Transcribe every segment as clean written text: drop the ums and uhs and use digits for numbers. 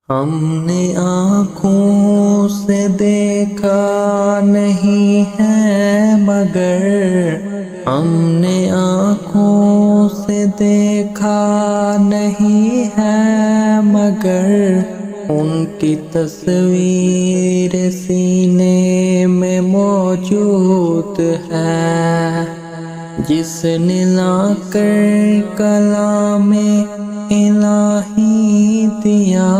ہم نے آنکھوں سے دیکھا نہیں ہے مگر ہم نے آنکھوں سے دیکھا نہیں ہے مگر ان کی تصویر سینے میں موجود ہے، جس نے لا کر کلام الہی دیا،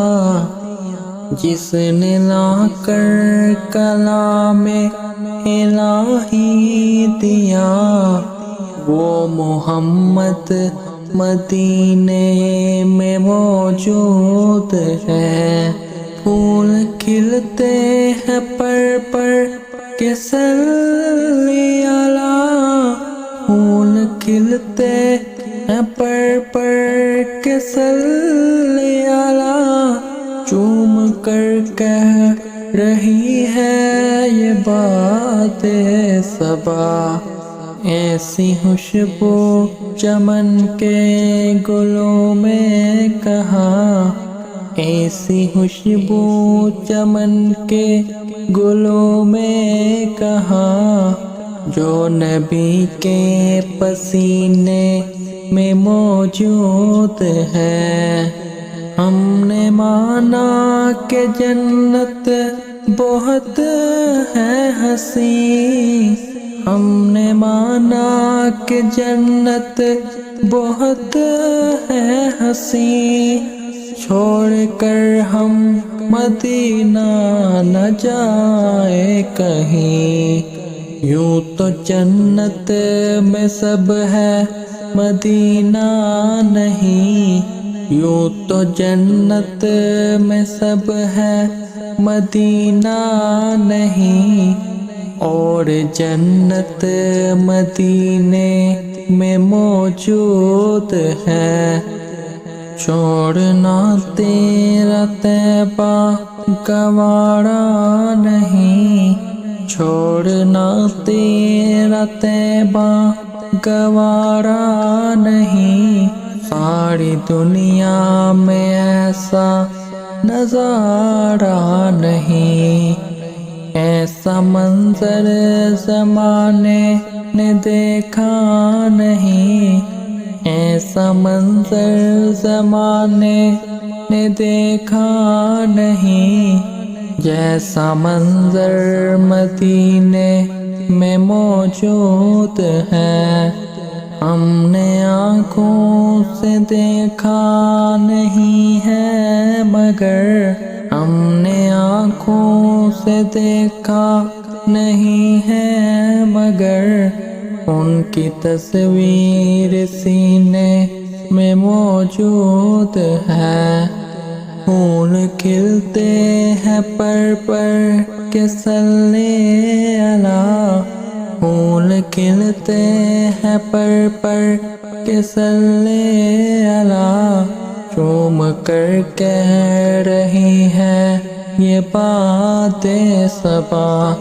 جس نے لا کر کلام الہی دیا، وہ محمد مدینے میں موجود ہے۔ پھول کھلتے ہیں پر کہ صلی اللہ، پھول کھلتے ہیں پر کہ صلی اللہ، چوم کر کہہ رہی ہے یہ بات صبا۔ ایسی خوشبو چمن کے گلوں میں کہاں، ایسی خوشبو چمن کے گلوں میں کہاں، جو نبی کے پسینے میں موجود ہے۔ ہم نے مانا کہ جنت بہت ہے حسین، ہم نے مانا کہ جنت بہت ہے حسین، چھوڑ کر ہم مدینہ نہ جائے کہیں۔ یوں تو جنت میں سب ہے مدینہ نہیں، یوں تو جنت میں سب ہے مدینہ نہیں، اور جنت مدینے میں موجود ہے۔ چھوڑنا تیرا طیبہ گوارا نہیں، چھوڑنا تیرا طیبہ گوارا نہیں، ساری دنیا میں ایسا نظارہ نہیں، ایسا منظر زمانے نے دیکھا نہیں، ایسا منظر زمانے نے دیکھا نہیں، جیسا منظر مدینے میں موجود ہے۔ ہم نے آنکھوں سے دیکھا نہیں ہے مگر ہم نے آنکھوں سے دیکھا نہیں ہے مگر ان کی تصویر سینے میں موجود ہے۔ پھول کھلتے ہیں پر کہ صلی اللہ، پھول کھلتے ہیں پر کہ صلی اللہ، چوم کر کہہ رہی ہے یہ بات صبا۔